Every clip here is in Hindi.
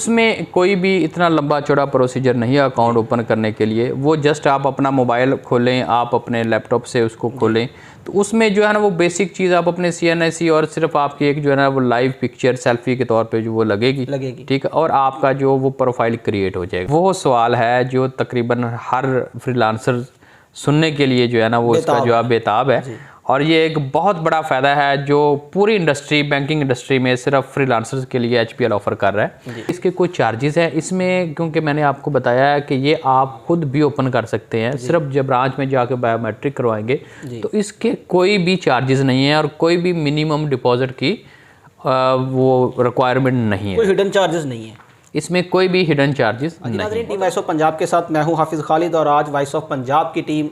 उसमें कोई भी इतना लंबा चौड़ा प्रोसीजर नहीं है अकाउंट ओपन करने के लिए। वो जस्ट आप अपना मोबाइल खोलें, आप अपने लैपटॉप से उसको खोलें, तो उसमें जो है ना वो बेसिक चीज़ आप अपने CNIC और सिर्फ आपकी एक जो है ना वो लाइव पिक्चर सेल्फी के तौर पे जो वो लगेगी, ठीक है, और आपका जो वो प्रोफाइल क्रिएट हो जाएगा। वो सवाल है जो तकरीबन हर फ्रीलांसर सुनने के लिए जो है ना वो इसका जवाब बेताब है। और ये एक बहुत बड़ा फ़ायदा है जो पूरी इंडस्ट्री, बैंकिंग इंडस्ट्री में सिर्फ फ्रीलांसर्स के लिए HBL ऑफ़र कर रहा है। इसके कोई चार्जेस है इसमें, क्योंकि मैंने आपको बताया है कि ये आप खुद भी ओपन कर सकते हैं, सिर्फ जब ब्रांच में जाकर बायोमेट्रिक करवाएंगे तो इसके कोई भी चार्जेस नहीं है और कोई भी मिनिमम डिपॉजिट की वो रिक्वायरमेंट नहीं है, कोई हिडन चार्जेस नहीं है इसमें, कोई भी हिडन चार्जेस नहीं। टीम वॉइस ऑफ पंजाब के साथ मैं हूं हाफिज़ खालिद और आज वॉइस ऑफ पंजाब की टीम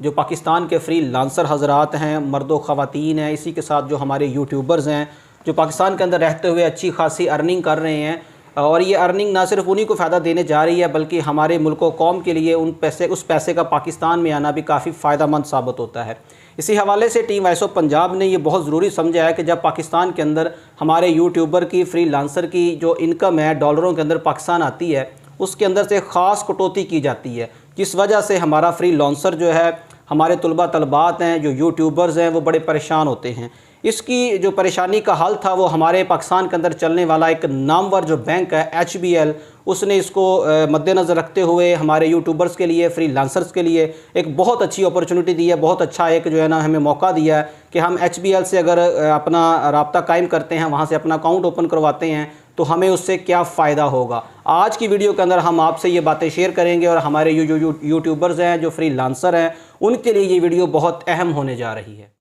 जो पाकिस्तान के फ्री लांसर हजरात हैं, मर्दो ख़वातीन हैं, इसी के साथ जो हमारे यूट्यूबर्स हैं जो पाकिस्तान के अंदर रहते हुए अच्छी खासी अर्निंग कर रहे हैं, और ये अर्निंग ना सिर्फ उन्हीं को फ़ायदा देने जा रही है बल्कि हमारे मुल्क व कौम के लिए उस पैसे का पाकिस्तान में आना भी काफ़ी फ़ायदेमंद साबित होता है। इसी हवाले से टीम वॉइस ऑफ पंजाब ने ये बहुत ज़रूरी समझा है कि जब पाकिस्तान के अंदर हमारे यूट्यूबर की, फ्री लांसर की जो इनकम है डॉलरों के अंदर पाकिस्तान आती है, उसके अंदर से ख़ास कटौती की जाती है, जिस वजह से हमारा फ्री लांसर जो है, हमारे तलबा तलबात हैं, जो यूट्यूबर्स हैं, वो बड़े परेशान होते हैं। इसकी जो परेशानी का हल था वो हमारे पाकिस्तान के अंदर चलने वाला एक नामवर जो बैंक है HBL, उसने इसको मद्देनज़र रखते हुए हमारे यूट्यूबर्स के लिए, फ्री लांसर्स के लिए एक बहुत अच्छी अपॉर्चुनिटी दी है, बहुत अच्छा एक जो है ना हमें मौका दिया है कि हम HBL से अगर अपना रब्ता कायम करते हैं, वहाँ से अपना अकाउंट ओपन करवाते हैं तो हमें उससे क्या फ़ायदा होगा। आज की वीडियो के अंदर हम आपसे ये बातें शेयर करेंगे और हमारे यूट्यूबर्स हैं जो फ्री लांसर हैं उनके लिए ये वीडियो बहुत अहम होने जा रही है।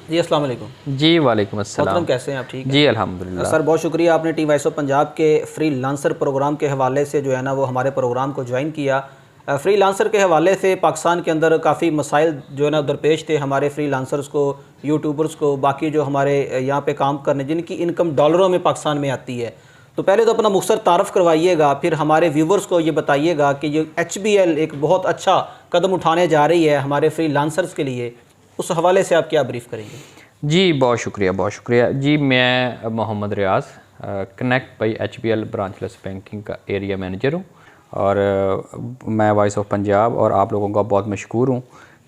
जी अस्सलाम वालेकुम। जी वालेकुम अस्सलाम। कैसे हैं आप? ठीक है जी अल्हम्दुलिल्लाह। सर बहुत शुक्रिया आपने टीम वॉइस ऑफ पंजाब के फ्री लांसर प्रोग्राम के हवाले से जो है ना वो हमारे प्रोग्राम को ज्वाइन किया। फ्री लांसर के हवाले से पाकिस्तान के अंदर काफ़ी मसाइल जो है ना दरपेश थे हमारे फ्री लांसर्स को, यूट्यूबर्स को, बाकी जो हमारे यहाँ पे काम करने जिनकी इनकम डॉलरों में पाकिस्तान में आती है। तो पहले तो अपना मुख्तसर तारफ़ करवाइएगा, फिर हमारे व्यूवर्स को ये बताइएगा कि ये HBL एक बहुत अच्छा कदम उठाने जा रही है हमारे फ्री लांसर्स के लिए, उस हवाले से आप क्या ब्रीफ़ करेंगे? जी बहुत शुक्रिया, बहुत शुक्रिया। जी मैं Mohammad Riyaz connect by HBL branchless banking का एरिया मैनेजर हूँ और मैं वॉइस ऑफ पंजाब और आप लोगों का बहुत मशकूर हूँ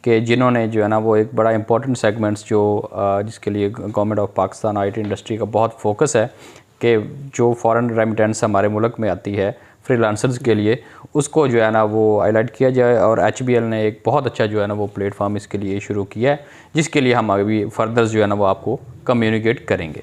कि जिन्होंने जो है ना वो एक बड़ा इंपॉर्टेंट सेगमेंट्स जो जिसके लिए government of Pakistan IT industry का बहुत फोकस है कि जो फ़ॉरेन रेमिटेंस हमारे मुल्क में आती है फ्रीलांसर्स के लिए, उसको जो है ना वो हाईलाइट किया जाए। और HBL ने एक बहुत अच्छा जो है ना वो प्लेटफॉर्म इसके लिए शुरू किया है, जिसके लिए हम अभी फर्दर जो है ना वो आपको कम्युनिकेट करेंगे।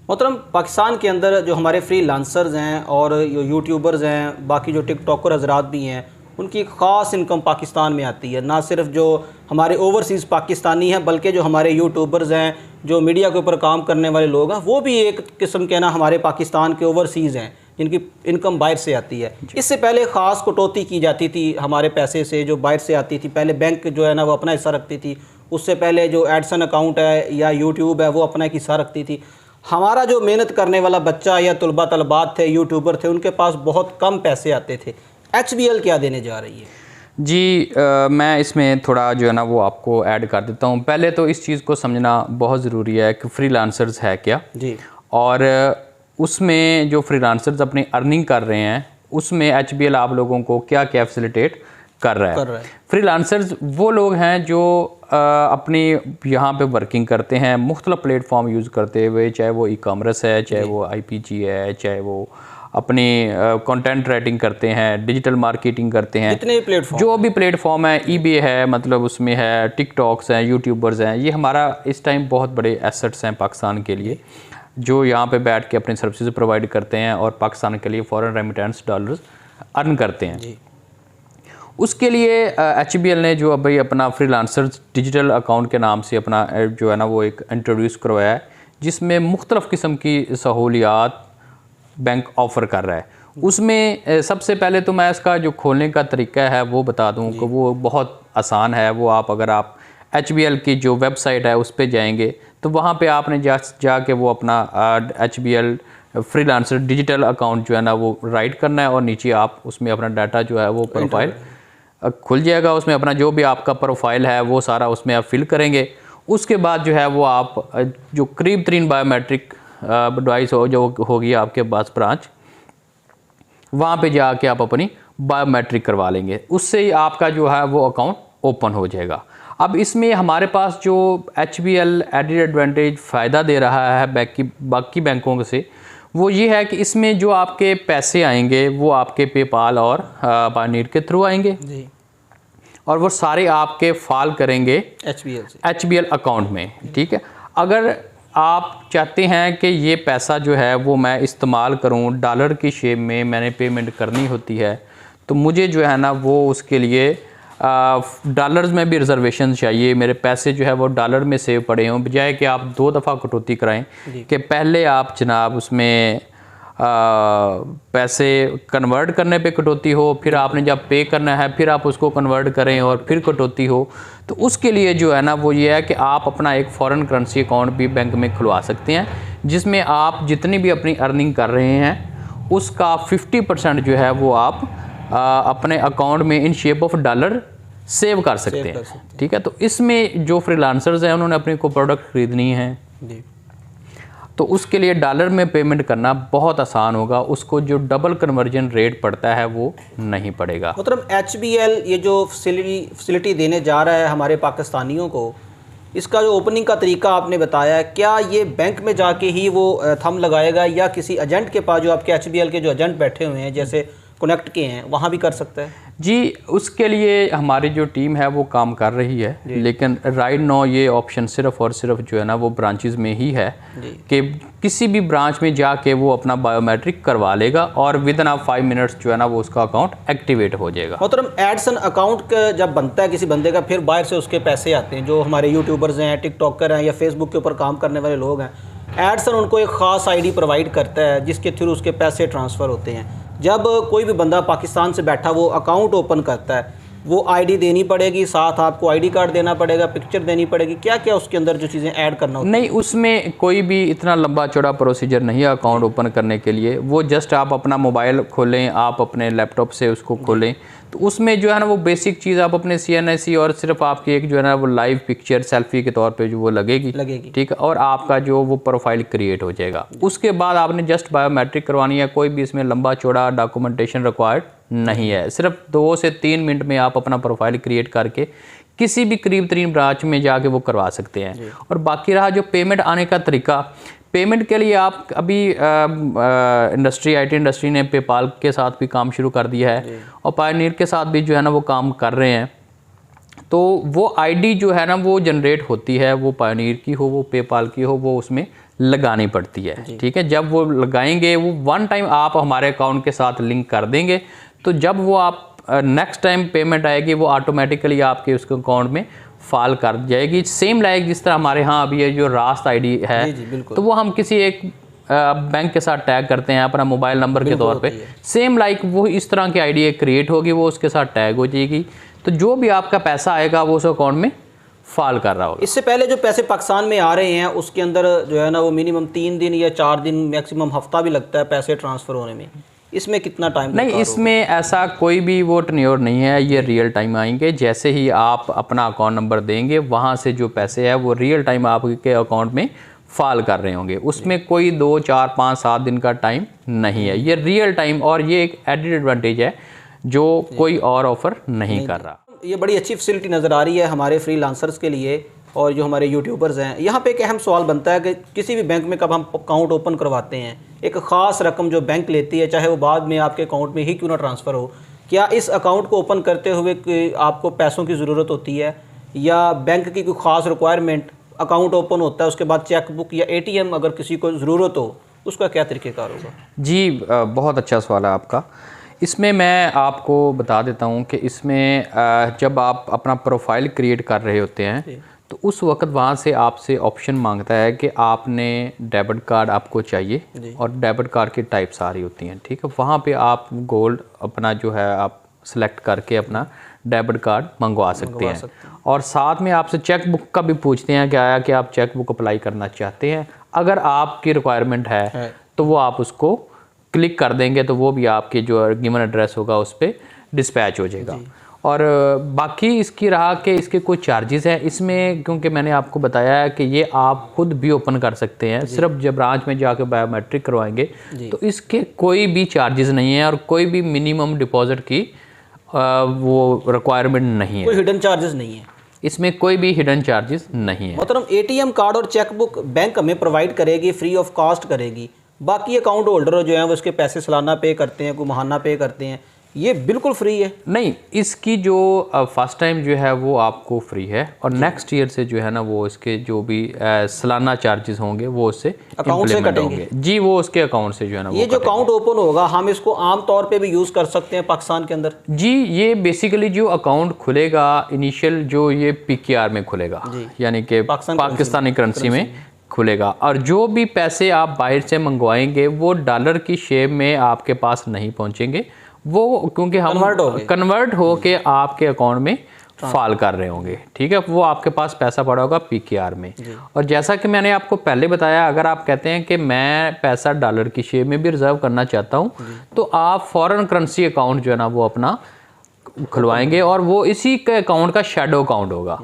मोहतरम, पाकिस्तान के अंदर जो हमारे फ्री लांसर्स हैं और यूट्यूबर्स हैं, बाकी जो टिकटॉकर हजरात भी हैं, उनकी एक ख़ास इनकम पाकिस्तान में आती है। ना सिर्फ जो हमारे ओवरसीज़ पाकिस्तानी हैं बल्कि जो हमारे यूट्यूबर्स हैं, जो मीडिया के ऊपर काम करने वाले लोग हैं, वो भी एक किस्म के ना हमारे पाकिस्तान के ओवरसीज़ हैं जिनकी इनकम बाहर से आती है। इससे पहले ख़ास कटौती की जाती थी हमारे पैसे से जो बाहर से आती थी। पहले बैंक जो है ना वो अपना हिस्सा रखती थी, उससे पहले जो एडसन अकाउंट है या यूट्यूब है वो अपना एक हिस्सा रखती थी। हमारा जो मेहनत करने वाला बच्चा या तलबा तलबात थे, यूट्यूबर थे, उनके पास बहुत कम पैसे आते थे। HBL क्या देने जा रही है? जी मैं इसमें थोड़ा जो है ना वो आपको ऐड कर देता हूँ। पहले तो इस चीज़ को समझना बहुत ज़रूरी है कि फ्रीलांसर्स है क्या जी, और उसमें जो फ्रीलांसर्स अपनी अर्निंग कर रहे हैं उसमें HBL आप लोगों को क्या क्या फैसिलिटेट कर रहा है। फ्रीलांसर्स वो लोग हैं जो अपनी यहाँ पे वर्किंग करते हैं मुख्तलिफ प्लेटफॉर्म यूज़ करते हुए, चाहे वो ई-कॉमर्स है, चाहे वो IPG है, चाहे वो अपनी कंटेंट राइटिंग करते हैं, डिजिटल मार्केटिंग करते हैं, इतने प्लेटफॉर्म जो भी प्लेटफॉर्म है, eBay है, मतलब उसमें है, टिकटॉक्स हैं, यूट्यूबर्स हैं, ये हमारा इस टाइम बहुत बड़े एसेट्स हैं पाकिस्तान के लिए, जो यहाँ पे बैठ के अपनी सर्विसेज प्रोवाइड करते हैं और पाकिस्तान के लिए फॉरेन रेमिटेंस डॉलर्स अर्न करते हैं जी। उसके लिए HBL ने जो अभी अपना फ्रीलांसर्स डिजिटल अकाउंट के नाम से अपना जो है ना वो एक इंट्रोड्यूस करवाया है, जिसमें मुख्तलिफ़ किस्म की सहूलियात बैंक ऑफ़र कर रहा है। उसमें सबसे पहले तो मैं इसका जो खोलने का तरीका है वो बता दूं कि वो बहुत आसान है। वो अगर आप HBL की जो वेबसाइट है उस पर जाएंगे तो वहाँ पे आपने जाके वो अपना HBL फ्रीलांसर डिजिटल अकाउंट जो है ना वो राइट करना है और नीचे आप उसमें अपना डाटा जो है वो प्रोफाइल खुल जाएगा। उसमें अपना जो भी आपका प्रोफाइल है वो सारा उसमें आप फिल करेंगे। उसके बाद जो है वो आप जो करीब तरीन बायोमेट्रिक डिवाइस जो होगी आपके पास ब्रांच, वहाँ पे जाके आप अपनी बायोमेट्रिक करवा लेंगे, उससे ही आपका जो है वो अकाउंट ओपन हो जाएगा। अब इसमें हमारे पास जो HBL एडेड एडवांटेज फ़ायदा दे रहा है बाकी बैंकों से, वो ये है कि इसमें जो आपके पैसे आएंगे वो आपके पेपाल और पायनीर के थ्रू आएंगे जी, और वो सारे आपके फॉल करेंगे HBL अकाउंट में। ठीक है, अगर आप चाहते हैं कि ये पैसा जो है वो मैं इस्तेमाल करूं, डॉलर की शेप में मैंने पेमेंट करनी होती है, तो मुझे जो है ना वो उसके लिए डॉलर्स में भी रिजर्वेशन चाहिए। मेरे पैसे जो है वो डॉलर में सेव पड़े हों, बजाय कि आप 2 दफ़ा कटौती कराएं कि पहले आप जनाब उसमें पैसे कन्वर्ट करने पे कटौती हो, फिर आपने जब पे करना है फिर आप उसको कन्वर्ट करें और फिर कटौती हो। तो उसके लिए जो है ना वो ये है कि आप अपना एक फ़ॉरेन करेंसी अकाउंट भी बैंक में खुलवा सकते हैं, जिसमें आप जितनी भी अपनी अर्निंग कर रहे हैं उसका 50% जो है वो आप अपने अकाउंट में in shape of dollar save कर सकते हैं। ठीक है, तो इसमें जो फ्रीलांसर्स हैं उन्होंने अपनी कोई प्रोडक्ट खरीदनी है जी, तो उसके लिए डॉलर में पेमेंट करना बहुत आसान होगा, उसको जो डबल कन्वर्जन रेट पड़ता है वो नहीं पड़ेगा। मतलब HBL ये जो फैसिलिटी देने जा रहा है हमारे पाकिस्तानियों को, इसका जो ओपनिंग का तरीका आपने बताया है, क्या ये बैंक में जाके ही वो थंब लगाएगा या किसी एजेंट के पास, जो आपके HBL के जो एजेंट बैठे हुए हैं जैसे कनेक्ट के हैं, वहाँ भी कर सकता है? जी, उसके लिए हमारी जो टीम है वो काम कर रही है, लेकिन राइट नाउ ये ऑप्शन सिर्फ और सिर्फ जो है ना वो ब्रांचेस में ही है कि किसी भी ब्रांच में जाके वो अपना बायोमेट्रिक करवा लेगा और विद इन 5 मिनट्स जो है ना वो उसका अकाउंट एक्टिवेट हो जाएगा। मतलब एडसन अकाउंट जब बनता है किसी बंदे का, फिर बाहर से उसके पैसे आते हैं, जो हमारे यूट्यूबर्स हैं, टिकटॉकर हैं या फेसबुक के ऊपर काम करने वाले लोग हैं, एडसन उनको एक ख़ास ID प्रोवाइड करता है जिसके थ्रू उसके पैसे ट्रांसफ़र होते हैं। जब कोई भी बंदा पाकिस्तान से बैठा वो अकाउंट ओपन करता है, वो ID देनी पड़ेगी, साथ आपको ID कार्ड देना पड़ेगा, पिक्चर देनी पड़ेगी, क्या क्या उसके अंदर जो चीज़ें ऐड करना होता है? नहीं, उसमें कोई भी इतना लंबा चौड़ा प्रोसीजर नहीं है अकाउंट ओपन करने के लिए। वो जस्ट आप अपना मोबाइल खोलें, आप अपने लैपटॉप से उसको खोलें, तो उसमें जो है ना वो बेसिक चीज़ आप अपने CNIC और सिर्फ आपकी एक जो है ना वो लाइव पिक्चर सेल्फी के तौर पे जो वो लगेगी। ठीक है, और आपका जो वो प्रोफाइल क्रिएट हो जाएगा। उसके बाद आपने जस्ट बायोमेट्रिक करवानी है, कोई भी इसमें लंबा चौड़ा डॉक्यूमेंटेशन रिक्वायर्ड नहीं है। सिर्फ 2 से 3 मिनट में आप अपना प्रोफाइल क्रिएट करके किसी भी करीब तरीन ब्रांच में जाके वो करवा सकते हैं। और बाकी रहा जो पेमेंट आने का तरीका, पेमेंट के लिए आप अभी IT इंडस्ट्री ने पेपाल के साथ भी काम शुरू कर दिया है और पायनीर के साथ भी जो है ना वो काम कर रहे हैं। तो वो ID जो है ना वो जनरेट होती है, वो पायनीर की हो, वो पेपाल की हो, वो उसमें लगानी पड़ती है। ठीक है, जब वो लगाएंगे वो 1 टाइम आप हमारे अकाउंट के साथ लिंक कर देंगे, तो जब वो आप नेक्स्ट टाइम पेमेंट आएगी वो ऑटोमेटिकली आपके उसके अकाउंट में फॉल कर जाएगी। सेम लाइक जिस तरह हमारे यहाँ अभी ये जो रास्त ID है, तो वो हम किसी एक बैंक के साथ टैग करते हैं अपना मोबाइल नंबर के तौर पे, सेम लाइक वो इस तरह की ID एक क्रिएट होगी, वो उसके साथ टैग हो जाएगी, तो जो भी आपका पैसा आएगा वो उस अकाउंट में फॉल कर रहा होगा। इससे पहले जो पैसे पाकिस्तान में आ रहे हैं उसके अंदर जो है ना वो मिनिमम 3 दिन या 4 दिन, मैक्सिमम हफ्ता भी लगता है पैसे ट्रांसफ़र होने में। इसमें कितना टाइम? नहीं, इसमें ऐसा कोई भी वो टेन्योर नहीं है, ये रियल टाइम आएंगे। जैसे ही आप अपना अकाउंट नंबर देंगे वहाँ से जो पैसे है वो रियल टाइम आपके अकाउंट में फॉल कर रहे होंगे, उसमें कोई 2, 4, 5, 7 दिन का टाइम नहीं है, ये रियल टाइम। और ये एक एडेड एडवांटेज है जो कोई और ऑफर नहीं कर रहा। ये बड़ी अच्छी फैसिलिटी नज़र आ रही है हमारे फ्रीलांसर्स के लिए और जो हमारे यूट्यूबर्स हैं। यहाँ पे एक अहम सवाल बनता है कि किसी भी बैंक में कब हम अकाउंट ओपन करवाते हैं, एक ख़ास रकम जो बैंक लेती है, चाहे वो बाद में आपके अकाउंट में ही क्यों ना ट्रांसफ़र हो, क्या इस अकाउंट को ओपन करते हुए आपको पैसों की ज़रूरत होती है या बैंक की कोई ख़ास रिक्वायरमेंट? अकाउंट ओपन होता है उसके बाद चेकबुक या ATM अगर किसी को ज़रूरत हो, उसका क्या तरीक़ेकार होगा? जी, बहुत अच्छा सवाल है आपका। इसमें मैं आपको बता देता हूँ कि इसमें जब आप अपना प्रोफाइल क्रिएट कर रहे होते हैं तो उस वक्त वहाँ से आपसे ऑप्शन मांगता है कि आपने डेबिट कार्ड आपको चाहिए और डेबिट कार्ड की टाइप सारी होती हैं। ठीक है, वहाँ पे आप गोल्ड अपना जो है आप सेलेक्ट करके अपना डेबिट कार्ड मंगवा सकते हैं। और साथ में आपसे चेक बुक का भी पूछते हैं कि आप चेक बुक अप्लाई करना चाहते हैं। अगर आपकी रिक्वायरमेंट है तो वो आप उसको क्लिक कर देंगे तो वो भी आपके जो गिवन एड्रेस होगा उस पर डिस्पैच हो जाएगा। और बाकी इसकी रहा कि इसके कोई चार्जेस हैं इसमें, क्योंकि मैंने आपको बताया है कि ये आप खुद भी ओपन कर सकते हैं, सिर्फ जब ब्रांच में जाकर बायोमेट्रिक करवाएंगे तो इसके कोई भी चार्जेस नहीं है और कोई भी मिनिमम डिपॉजिट की वो रिक्वायरमेंट नहीं है, कोई हिडन चार्जेस नहीं है इसमें, कोई भी हिडन चार्जेस नहीं है। मतलब एटीएम कार्ड और चेकबुक बैंक हमें प्रोवाइड करेगी, फ्री ऑफ कॉस्ट करेगी। बाकी अकाउंट होल्डर जो हैं वो इसके पैसे सालाना पे करते हैं, कोई माहाना पे करते हैं, ये बिल्कुल फ्री है। नहीं, इसकी जो फर्स्ट टाइम जो है वो आपको फ्री है और नेक्स्ट ईयर से जो है ना वो इसके जो भी सालाना चार्जेस होंगे वो उससे अकाउंट से कटेंगे जी, वो उसके अकाउंट से जो है ना ये जो अकाउंट ओपन होगा हम इसको आम तौर पे भी यूज़ कर सकते हैं पाकिस्तान के अंदर? जी, ये बेसिकली जो अकाउंट खुलेगा इनिशियल जो ये PKR में खुलेगा, यानी कि पाकिस्तानी करेंसी में खुलेगा, और जो भी पैसे आप बाहर से मंगवाएंगे वो डॉलर की शेप में आपके पास नहीं पहुंचेंगे, वो क्योंकि हम कन्वर्ट हो के आपके अकाउंट में फॉल कर रहे होंगे, ठीक है, वो आपके पास पैसा पड़ा होगा PKR में। और जैसा कि मैंने आपको पहले बताया, अगर आप कहते हैं कि मैं पैसा डॉलर की शेप में भी रिजर्व करना चाहता हूं तो आप फॉरेन करेंसी अकाउंट जो है ना वो अपना खुलवाएंगे और वो इसी के अकाउंट का शैडो अकाउंट होगा,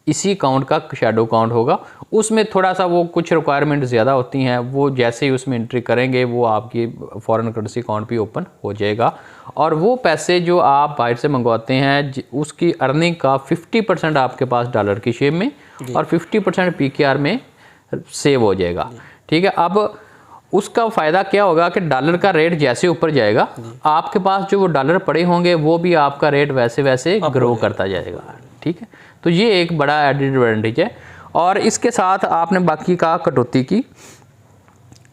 इसी अकाउंट का शैडो अकाउंट होगा। उसमें थोड़ा सा वो कुछ रिक्वायरमेंट ज़्यादा होती हैं, वो जैसे ही उसमें एंट्री करेंगे वो आपकी फॉरेन करेंसी अकाउंट भी ओपन हो जाएगा और वो पैसे जो आप बाहर से मंगवाते हैं उसकी अर्निंग का 50% आपके पास डॉलर की शेप में और 50% PKR में सेव हो जाएगा, ठीक है। अब उसका फ़ायदा क्या होगा कि डॉलर का रेट जैसे ऊपर जाएगा आपके पास जो वो डॉलर पड़े होंगे वो भी आपका रेट वैसे वैसे ग्रो करता जाएगा, ठीक है। तो ये एक बड़ा एडिड एडवांटेज है। और इसके साथ आपने बाकी कहा कटौती की,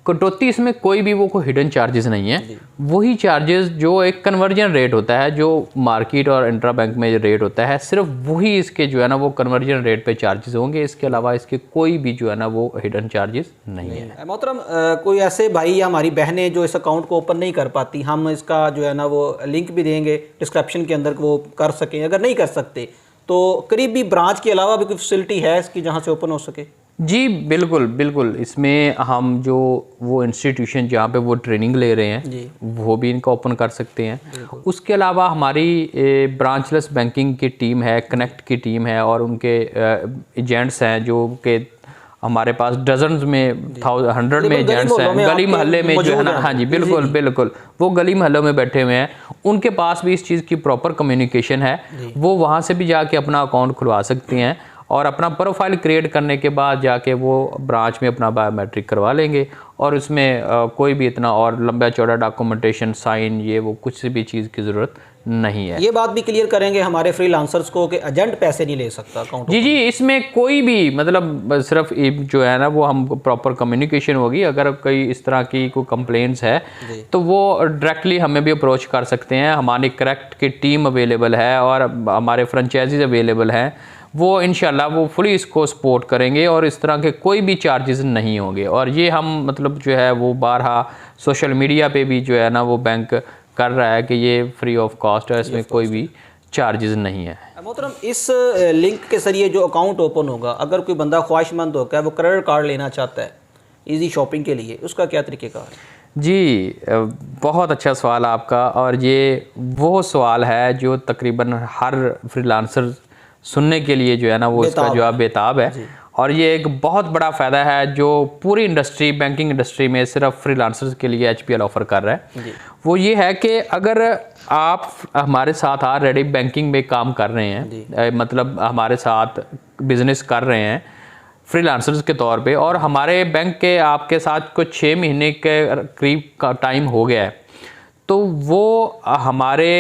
कटौती इसमें कोई भी वो कोई हिडन चार्जेस नहीं है, वही चार्जेस जो एक कन्वर्जन रेट होता है जो मार्केट और इंट्रा बैंक में रेट होता है, सिर्फ वही इसके जो है ना वो कन्वर्जन रेट पे चार्जेस होंगे, इसके अलावा इसके कोई भी जो है ना वो हिडन चार्जेस नहीं है। मोहतरम, कोई ऐसे भाई या हमारी बहनें जो इस अकाउंट को ओपन नहीं कर पाती, हम इसका जो है ना वो लिंक भी देंगे डिस्क्रिप्शन के अंदर, वो कर सकें। अगर नहीं कर सकते तो करीबी ब्रांच के अलावा भी कोई फैसिलिटी है इसकी जहाँ से ओपन हो सके? जी बिल्कुल बिल्कुल, इसमें हम जो वो इंस्टीट्यूशन जहाँ पे वो ट्रेनिंग ले रहे हैं वो भी इनका ओपन कर सकते हैं। उसके अलावा हमारी ब्रांचलेस बैंकिंग की टीम है, कनेक्ट की टीम है और उनके एजेंट्स हैं जो कि हमारे पास डजन्स में 100 में एजेंट्स हैं गली मोहल्ले में जो है ना, हाँ जी बिल्कुल बिल्कुल, वो गली मोहल्लों में बैठे हुए हैं, उनके पास भी इस चीज़ की प्रॉपर कम्युनिकेशन है, वो वहाँ से भी जाके अपना अकाउंट खुलवा सकते हैं और अपना प्रोफाइल क्रिएट करने के बाद जाके वो ब्रांच में अपना बायोमेट्रिक करवा लेंगे और उसमें कोई भी इतना और लंबा चौड़ा डॉक्यूमेंटेशन, साइन, ये वो कुछ भी चीज़ की ज़रूरत नहीं है। ये बात भी क्लियर करेंगे हमारे फ्रीलांसर्स को कि एजेंट पैसे नहीं ले सकता अकाउंट? जी, इसमें कोई भी मतलब सिर्फ जो है ना वो हम प्रॉपर कम्युनिकेशन होगी। अगर कोई इस तरह की कोई कंप्लेंट्स है तो वो डायरेक्टली हमें भी अप्रोच कर सकते हैं, हमारी करेक्ट की टीम अवेलेबल है और हमारे फ्रेंचाइजीज अवेलेबल हैं, वो इंशाल्लाह वो फुली इसको सपोर्ट करेंगे और इस तरह के कोई भी चार्जेस नहीं होंगे। और ये हम मतलब जो है वो बारहा सोशल मीडिया पे भी जो है ना वो बैंक कर रहा है कि ये फ्री ऑफ कॉस्ट है, इसमें कोई भी चार्जेस नहीं है। मोहतरम, इस लिंक के जरिए जो अकाउंट ओपन होगा, अगर कोई बंदा ख्वाहिशमंद होकर है वो क्रेडिट कार्ड लेना चाहता है इजी शॉपिंग के लिए, उसका क्या तरीक़ेकार है? जी बहुत अच्छा सवाल आपका, और ये वो सवाल है जो तकरीबन हर फ्रीलांसर सुनने के लिए जो है ना वो इसका जवाब बेताब है। और ये एक बहुत बड़ा फ़ायदा है जो पूरी इंडस्ट्री, बैंकिंग इंडस्ट्री में सिर्फ फ्रीलांसर्स के लिए HPL ऑफ़र कर रहा है। वो ये है कि अगर आप हमारे साथ ऑलरेडी बैंकिंग में काम कर रहे हैं, मतलब हमारे साथ बिज़नेस कर रहे हैं फ्रीलांसर्स के तौर पे, और हमारे बैंक के आपके साथ कुछ 6 महीने के करीब का टाइम हो गया है, तो वो हमारे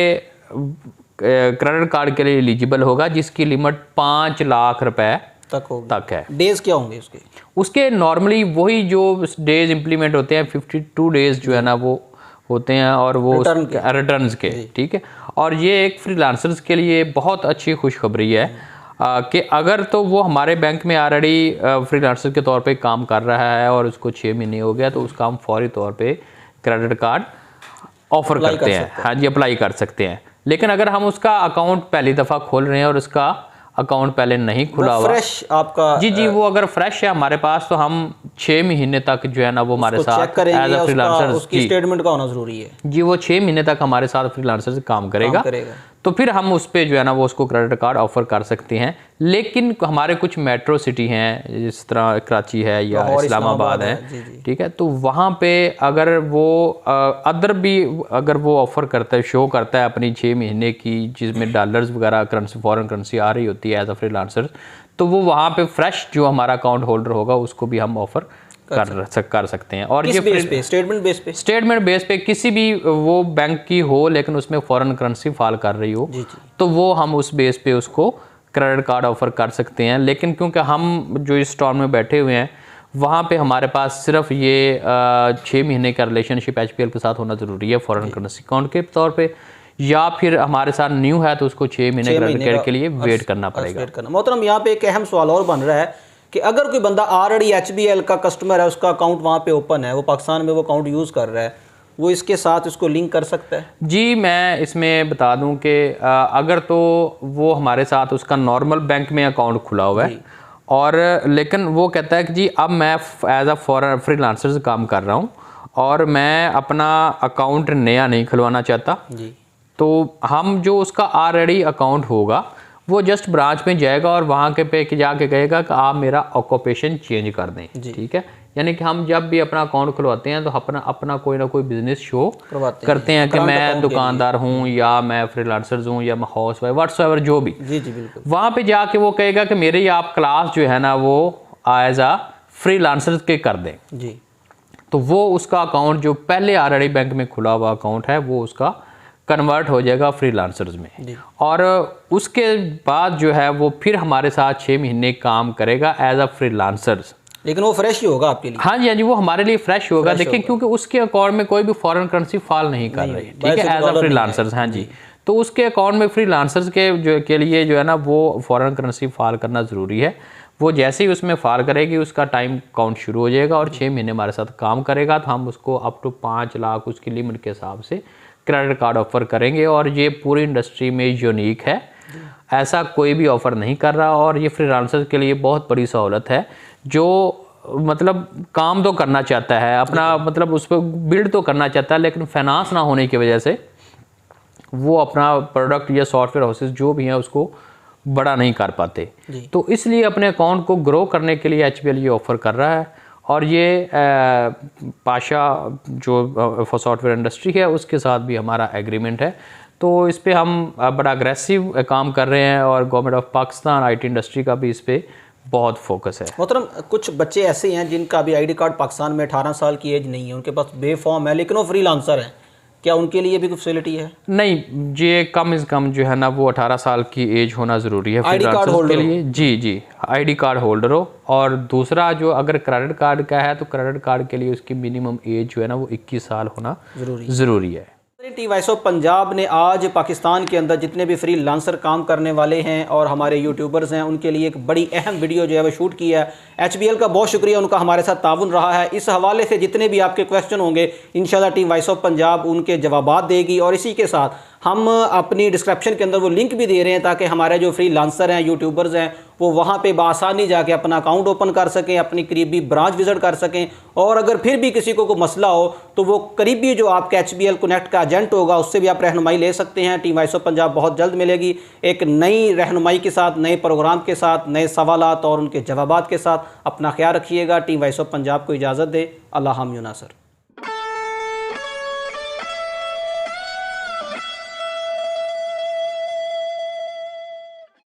क्रेडिट कार्ड के लिए एलिजिबल होगा जिसकी लिमिट 5 लाख रुपए तक है। डेज क्या होंगे उसके नॉर्मली वही जो डेज इंप्लीमेंट होते हैं 52 डेज जो है ना वो होते हैं और वो रिटर्न्स के, ठीक है। और ये एक फ्रीलांसर्स के लिए बहुत अच्छी खुशखबरी है कि अगर तो वो हमारे बैंक में ऑलरेडी फ्रीलांसर के तौर पे काम कर रहा है और उसको 6 महीने हो गया तो उसका हम फौरी तौर पे क्रेडिट कार्ड ऑफर करते हैं, हाँ जी अप्लाई कर सकते हैं। लेकिन अगर हम उसका अकाउंट पहली दफ़ा खोल रहे हैं और उसका अकाउंट पहले नहीं खुला हुआ, फ्रेश आपका जी वो अगर फ्रेश है हमारे पास तो हम 6 महीने तक जो है ना वो हमारे साथ एज अ फ्रीलांसर, उसकी स्टेटमेंट का होना जरूरी है। जी वो 6 महीने तक हमारे साथ फ्रीलांसर से काम करेगा। तो फिर हम उस पर जो है ना वो उसको क्रेडिट कार्ड ऑफर कर सकते हैं। लेकिन हमारे कुछ मेट्रो सिटी हैं, जिस तरह कराची है या इस्लामाबाद है, ठीक है, तो वहाँ पे अगर वो अदर भी अगर वो ऑफ़र करता है, शो करता है अपनी 6 महीने की, जिसमें डॉलर्स वगैरह करेंसी, फॉरेन करेंसी आ रही होती है एज अ फ्रीलांसर, तो वो वहाँ पे फ्रेश जो हमारा अकाउंट होल्डर होगा उसको भी हम ऑफ़र कर सकते हैं। और ये स्टेटमेंट बेस पे किसी भी वो बैंक की हो लेकिन उसमें फॉरेन करेंसी फॉल कर रही हो, तो वो हम उस बेस पे उसको क्रेडिट कार्ड ऑफर कर सकते हैं। लेकिन क्योंकि हम जो इस स्टॉल में बैठे हुए हैं वहाँ पे हमारे पास सिर्फ ये 6 महीने का रिलेशनशिप HPL के साथ होना ज़रूरी है फॉरेन करेंसी अकाउंट के तौर पे, या फिर हमारे साथ न्यू है तो उसको 6 महीने क्रेडिट कार्ड के लिए वेट करना पड़ेगा। मोहतरम, यहाँ पे एक अहम सवाल और बन रहा है कि अगर कोई बंदा ऑलरेडी HBL का कस्टमर है, उसका अकाउंट वहाँ पे ओपन है, वो पाकिस्तान में वो अकाउंट यूज़ कर रहा है, वो इसके साथ इसको लिंक कर सकता है? जी, मैं इसमें बता दूं कि अगर तो वो हमारे साथ उसका नॉर्मल बैंक में अकाउंट खुला हुआ है और लेकिन वो कहता है कि जी अब मैं एज अ फॉरेन फ्रीलांसर से काम कर रहा हूँ और मैं अपना अकाउंट नया नहीं खुलवाना चाहता जी, तो हम जो उसका ऑलरेडी अकाउंट होगा वो जस्ट ब्रांच में जाएगा और वहाँ के पे जाके कहेगा कि आप मेरा ऑक्यूपेशन चेंज कर दें, ठीक है। यानी कि हम जब भी अपना अकाउंट खुलवाते हैं तो अपना कोई ना कोई बिजनेस शो करते हैं कि मैं दुकानदार हूँ या मैं फ्रीलांसर हूँ या मैं हाउस वाइफ, व्हाट्सएवर जो भी, जी बिल्कुल। वहाँ पे जाके वो कहेगा कि मेरे आप क्लास जो है ना वो एज आ फ्रीलांसर के कर दें जी, तो वो उसका अकाउंट जो पहले ऑलरेडी बैंक में खुला हुआ अकाउंट है वो उसका कन्वर्ट हो जाएगा फ्रीलांसर्स में, और उसके बाद जो है वो फिर हमारे साथ 6 महीने काम करेगा एज अ फ्रीलांसर्स। लेकिन वो फ्रेश ही होगा आपके लिए? हाँ जी, हाँ जी, वो हमारे लिए फ्रेश होगा। देखिए क्योंकि उसके अकाउंट में कोई भी फॉरेन करेंसी फॉल नहीं कर रही, ठीक है, एज अ फ्रीलांसर्स। हाँ जी, तो उसके अकाउंट में फ्रीलांसर्स के लिए जो है ना वो फॉरेन करेंसी फॉल करना ज़रूरी है। वो जैसे ही उसमें फॉल करेगी उसका टाइम काउंट शुरू हो जाएगा और 6 महीने हमारे साथ काम करेगा तो हम उसको अप टू 5 लाख उसकी लिमिट के हिसाब से क्रेडिट कार्ड ऑफर करेंगे। और ये पूरी इंडस्ट्री में यूनिक है, ऐसा कोई भी ऑफर नहीं कर रहा, और ये फ्रीलांसर के लिए बहुत बड़ी सहूलत है जो मतलब काम तो करना चाहता है अपना, मतलब उस पर बिल्ड तो करना चाहता है, लेकिन फाइनेंस ना होने की वजह से वो अपना प्रोडक्ट या सॉफ्टवेयर हाउसेस जो भी हैं उसको बड़ा नहीं कर पाते। तो इसलिए अपने अकाउंट को ग्रो करने के लिए HBL ये ऑफ़र कर रहा है। और ये पाशा जो सॉफ्टवेयर इंडस्ट्री है उसके साथ भी हमारा एग्रीमेंट है, तो इस पे हम बड़ा अग्रेसिव काम कर रहे हैं और government of Pakistan IT industry का भी इस पे बहुत फोकस है। मोहतरम, कुछ बच्चे ऐसे हैं जिनका अभी ID कार्ड पाकिस्तान में 18 साल की एज नहीं है, उनके पास बेफॉर्म है लेकिन वो फ्रीलांसर है, क्या उनके लिए भी कुछ फैसिलिटी है? नहीं, ये कम से कम जो है ना वो 18 साल की एज होना ज़रूरी है ID कार्ड होल्डर के लिए। जी, ID कार्ड होल्डर हो। और दूसरा जो अगर क्रेडिट कार्ड का है तो क्रेडिट कार्ड के लिए उसकी मिनिमम एज जो है ना वो 21 साल होना ज़रूरी है। वॉइस ऑफ पंजाब ने आज पाकिस्तान के अंदर जितने भी फ्रीलांसर काम करने वाले हैं और हमारे यूट्यूबर्स हैं उनके लिए एक बड़ी अहम वीडियो जो है वो शूट की है। HBL का बहुत शुक्रिया, उनका हमारे साथ ताउन रहा है। इस हवाले से जितने भी आपके क्वेश्चन होंगे इंशाल्लाह टीम वॉइस ऑफ पंजाब उनके जवाब देगी, और इसी के साथ हम अपनी डिस्क्रिप्शन के अंदर वो लिंक भी दे रहे हैं ताकि हमारे जो फ्रीलांसर हैं, यूट्यूबर्स हैं, वो वहाँ पे बआसानी जाके अपना अकाउंट ओपन कर सकें, अपनी करीबी ब्रांच विजिट कर सकें, और अगर फिर भी किसी को कोई मसला हो तो वो करीबी जो आपके HBL कनेक्ट का एजेंट होगा उससे भी आप रहनुमाई ले सकते हैं। टीम वॉइस ऑफ पंजाब बहुत जल्द मिलेगी एक नई रहनुमाई के साथ, नए प्रोग्राम के साथ, नए सवालात और उनके जवाबात के साथ। अपना ख्याल रखिएगा। टीम वॉइस ऑफ पंजाब को इजाज़त दे। अल्लाह हम यूनासर।